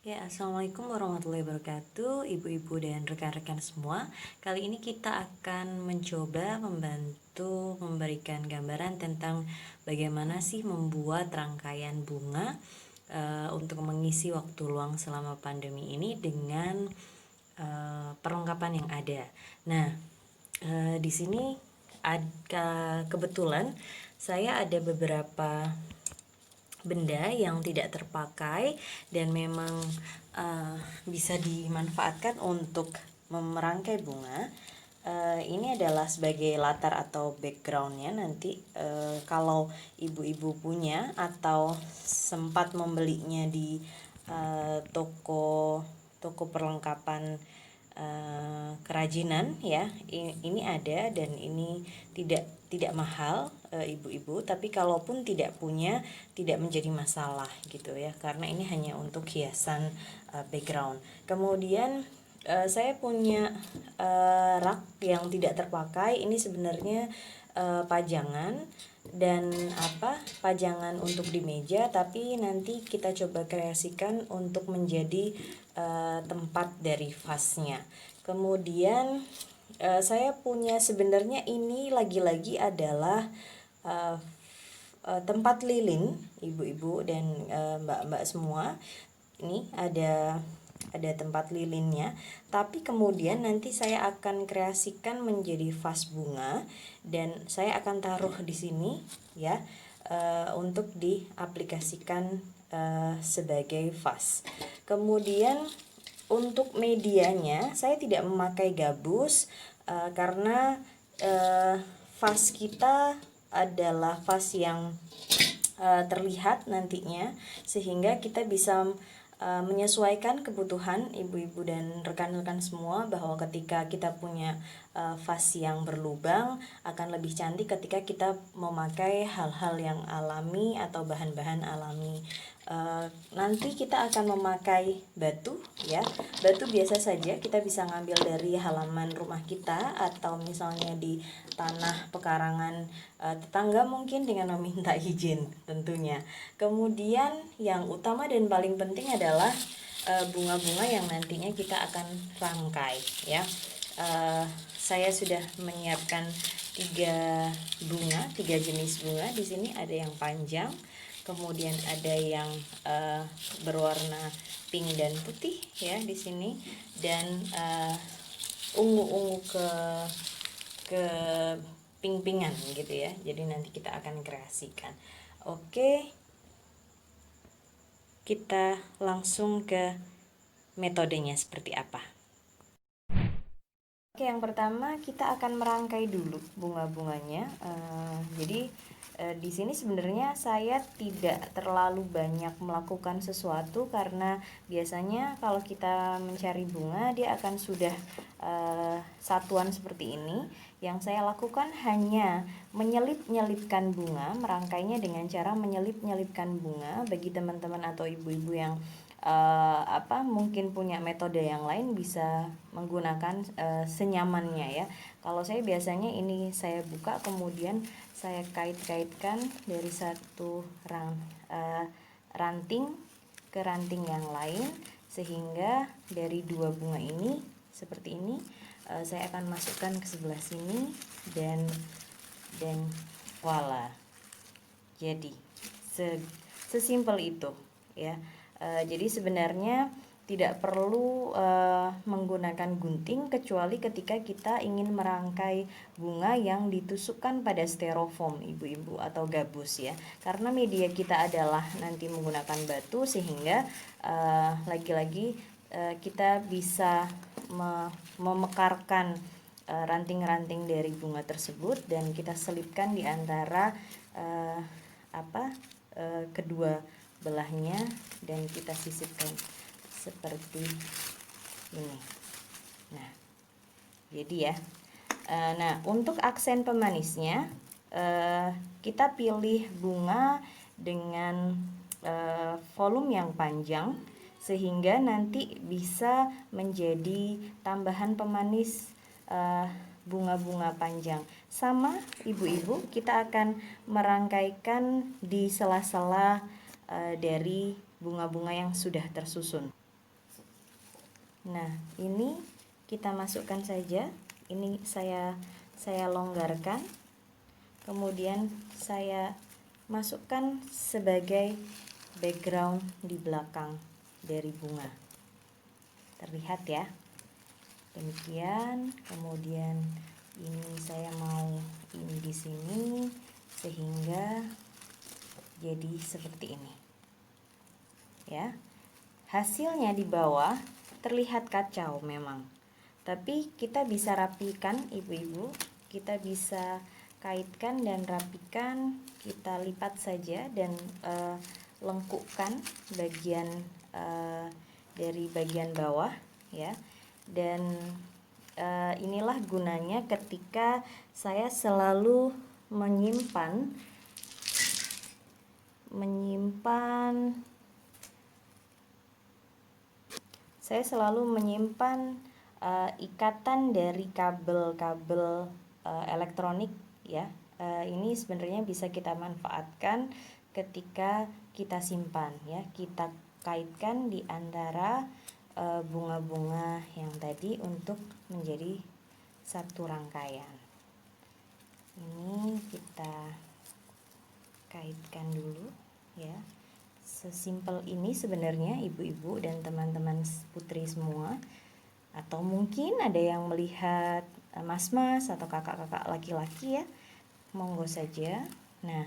Ya, Assalamualaikum warahmatullahi wabarakatuh, ibu-ibu dan rekan-rekan semua. Kali ini kita akan mencoba membantu memberikan gambaran tentang bagaimana sih membuat rangkaian bunga untuk mengisi waktu luang selama pandemi ini dengan perlengkapan yang ada. Nah, di sini ada kebetulan saya ada beberapa benda yang tidak terpakai dan memang bisa dimanfaatkan untuk merangkai bunga. Ini adalah sebagai latar atau backgroundnya nanti kalau ibu-ibu punya atau sempat membelinya di toko toko perlengkapan kerajinan ya, ini ada dan ini tidak mahal ibu-ibu, tapi kalaupun tidak punya tidak menjadi masalah gitu ya, karena ini hanya untuk hiasan background. Kemudian saya punya rak yang tidak terpakai. Ini sebenarnya pajangan dan pajangan untuk di meja, tapi nanti kita coba kreasikan untuk menjadi tempat dari vasnya. Kemudian saya punya sebenarnya ini lagi-lagi adalah tempat lilin ibu-ibu dan mbak-mbak semua. Ini ada tempat lilinnya, tapi kemudian nanti saya akan kreasikan menjadi vas bunga dan saya akan taruh di sini ya, untuk diaplikasikan sebagai vas. Kemudian untuk medianya saya tidak memakai gabus karena vas kita adalah vas yang terlihat nantinya, sehingga kita bisa menyesuaikan kebutuhan ibu-ibu dan rekan-rekan semua, bahwa ketika kita punya vas yang berlubang akan lebih cantik ketika kita memakai hal-hal yang alami atau bahan-bahan alami. Nanti kita akan memakai batu ya. Batu biasa saja kita bisa ngambil dari halaman rumah kita atau misalnya di tanah pekarangan tetangga mungkin dengan meminta izin tentunya. Kemudian yang utama dan paling penting adalah bunga-bunga yang nantinya kita akan rangkai ya. Saya sudah menyiapkan tiga jenis bunga. Di sini ada yang panjang, kemudian ada yang berwarna pink dan putih ya di sini, dan ungu-ungu ke pink-pinkan gitu ya. Jadi nanti kita akan kreasikan. Oke, kita langsung ke metodenya seperti apa. Oke, yang pertama kita akan merangkai dulu bunga-bunganya. Jadi di sini sebenarnya saya tidak terlalu banyak melakukan sesuatu, karena biasanya kalau kita mencari bunga dia akan sudah satuan seperti ini. Yang saya lakukan hanya menyelip-nyelipkan bunga, merangkainya dengan cara menyelip-nyelipkan bunga. Bagi teman-teman atau ibu-ibu yang mungkin punya metode yang lain bisa menggunakan senyamannya ya. Kalau saya biasanya ini saya buka, kemudian saya kait-kaitkan dari satu ranting ke ranting yang lain, sehingga dari dua bunga ini seperti ini saya akan masukkan ke sebelah sini dan voila. Jadi sesimpel itu ya. Jadi sebenarnya tidak perlu menggunakan gunting, kecuali ketika kita ingin merangkai bunga yang ditusukkan pada styrofoam ibu-ibu atau gabus ya. Karena media kita adalah nanti menggunakan batu, sehingga lagi-lagi kita bisa memekarkan ranting-ranting dari bunga tersebut dan kita selipkan di antara kedua belahnya dan kita sisipkan seperti ini. Nah, jadi ya. Nah, untuk aksen pemanisnya kita pilih bunga dengan volume yang panjang, sehingga nanti bisa menjadi tambahan pemanis bunga-bunga panjang. Sama ibu-ibu, kita akan merangkaikan di sela-sela dari bunga-bunga yang sudah tersusun. Nah, ini kita masukkan saja. Ini saya longgarkan. Kemudian saya masukkan sebagai background di belakang dari bunga. Terlihat ya. Demikian. Kemudian ini saya mau ini di sini sehingga jadi seperti ini. Ya. Hasilnya di bawah terlihat kacau memang. Tapi kita bisa rapikan ibu-ibu, kita bisa kaitkan dan rapikan, kita lipat saja dan lengkupkan bagian dari bagian bawah ya. Dan inilah gunanya ketika saya selalu menyimpan ikatan dari kabel-kabel elektronik ya. Ini sebenarnya bisa kita manfaatkan ketika kita simpan ya. Kita kaitkan di antara bunga-bunga yang tadi untuk menjadi satu rangkaian. Ini kita kaitkan dulu ya. Sesimpel ini sebenarnya ibu-ibu dan teman-teman putri semua, atau mungkin ada yang melihat mas-mas atau kakak-kakak laki-laki ya, monggo saja. Nah,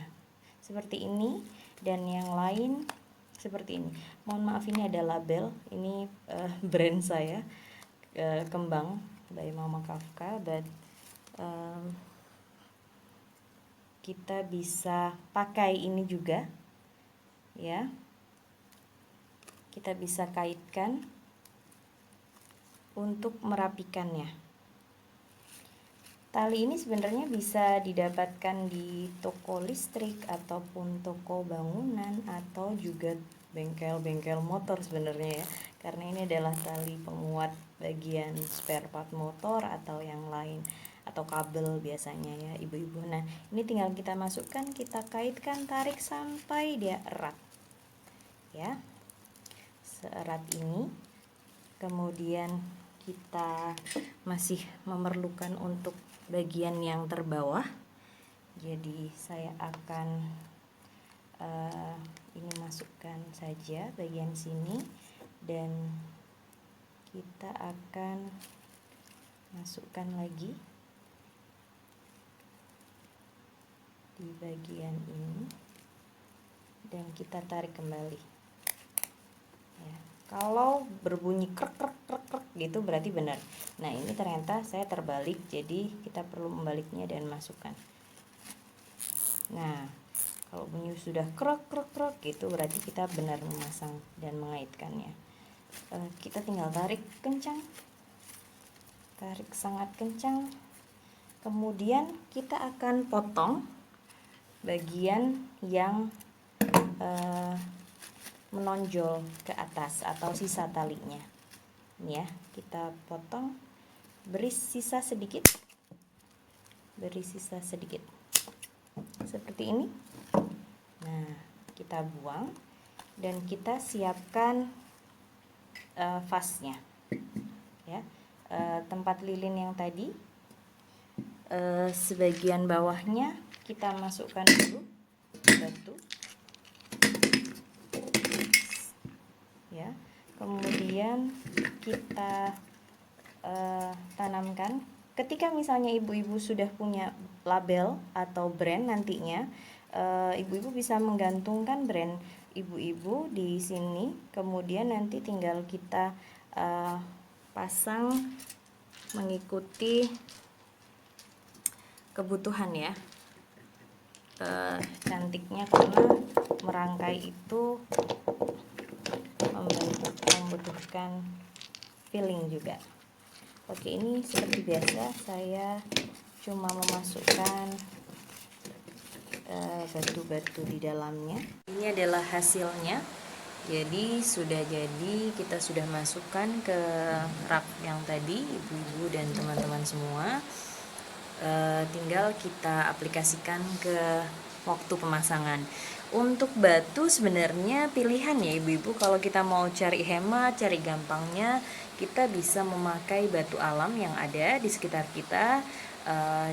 seperti ini, dan yang lain seperti ini. Mohon maaf, ini ada label, ini brand saya, Kembang by Mama Kafka, but kita bisa pakai ini juga ya. Kita bisa kaitkan untuk merapikannya. Tali ini sebenarnya bisa didapatkan di toko listrik ataupun toko bangunan atau juga bengkel-bengkel motor sebenarnya ya. Karena ini adalah tali penguat bagian spare part motor atau yang lain, atau kabel biasanya ya ibu-ibu. Nah, ini tinggal kita masukkan, kita kaitkan, tarik sampai dia erat ya, seerat ini. Kemudian kita masih memerlukan untuk bagian yang terbawah, jadi saya akan ini masukkan saja bagian sini, dan kita akan masukkan lagi di bagian ini dan kita tarik kembali ya. Kalau berbunyi krek krek krek krek gitu berarti benar. Nah, ini ternyata saya terbalik, jadi kita perlu membaliknya dan masukkan. Nah, kalau bunyi sudah krek krek krek gitu berarti kita benar memasang dan mengaitkannya. Kita tinggal tarik kencang, tarik sangat kencang. Kemudian kita akan potong bagian yang menonjol ke atas atau sisa talinya. Ini ya, kita potong, beri sisa sedikit. Seperti ini. Nah, kita buang dan kita siapkan vasnya. Ya. Tempat lilin yang tadi, sebagian bawahnya kita masukkan dulu batu. Ya, kemudian kita tanamkan. Ketika misalnya ibu-ibu sudah punya label atau brand, nantinya ibu-ibu bisa menggantungkan brand ibu-ibu di sini, kemudian nanti tinggal kita pasang mengikuti kebutuhan ya. Cantiknya karena merangkai itu membutuhkan filling juga. Oke, ini seperti biasa saya cuma memasukkan batu-batu di dalamnya. Ini adalah hasilnya. Jadi kita sudah masukkan ke rak yang tadi ibu-ibu dan teman-teman semua. Tinggal kita aplikasikan ke waktu pemasangan. Untuk batu sebenarnya pilihan ya ibu-ibu, kalau kita mau cari hemat, cari gampangnya, kita bisa memakai batu alam yang ada di sekitar kita,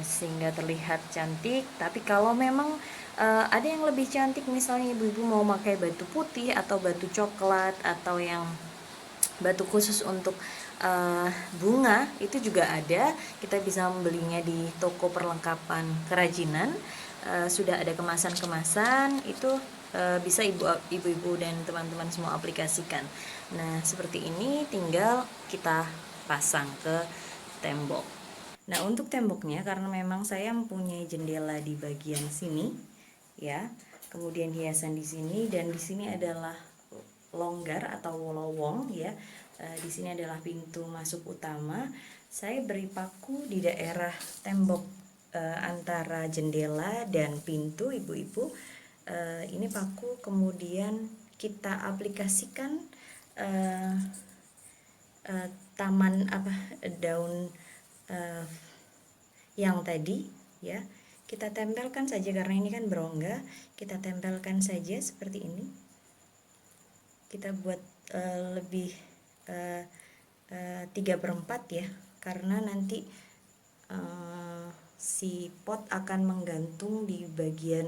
sehingga terlihat cantik. Tapi kalau memang ada yang lebih cantik, misalnya ibu-ibu mau pakai batu putih atau batu coklat atau yang batu khusus untuk bunga, itu juga ada. Kita bisa membelinya di toko perlengkapan kerajinan. Sudah ada kemasan-kemasan itu, bisa ibu-ibu dan teman-teman semua aplikasikan. Nah, seperti ini tinggal kita pasang ke tembok. Nah, untuk temboknya karena memang saya mempunyai jendela di bagian sini ya. Kemudian hiasan di sini, dan di sini adalah longgar atau lowong ya. Di sini adalah pintu masuk utama. Saya beri paku di daerah tembok antara jendela dan pintu ibu-ibu. Ini paku kemudian kita aplikasikan taman daun yang tadi ya. Kita tempelkan saja karena ini kan berongga. Kita tempelkan saja seperti ini. Kita buat lebih 3/4 ya, karena nanti si pot akan menggantung di bagian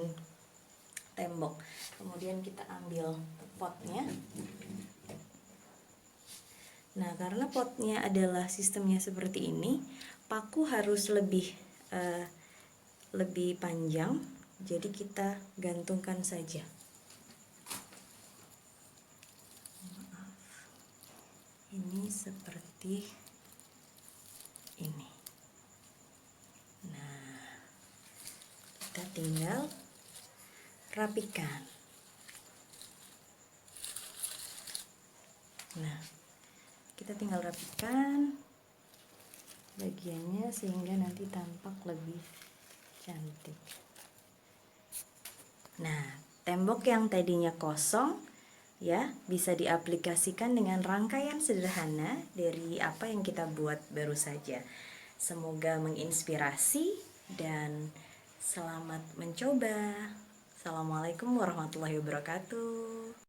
tembok. Kemudian kita ambil potnya. Nah, karena potnya adalah sistemnya seperti ini, paku harus lebih panjang, jadi kita gantungkan saja. Ini seperti ini. Nah, kita tinggal rapikan. Nah, kita tinggal rapikan bagiannya sehingga nanti tampak lebih cantik. Nah, tembok yang tadinya kosong ya bisa diaplikasikan dengan rangkaian sederhana dari apa yang kita buat baru saja. Semoga menginspirasi dan selamat mencoba. Assalamualaikum warahmatullahi wabarakatuh.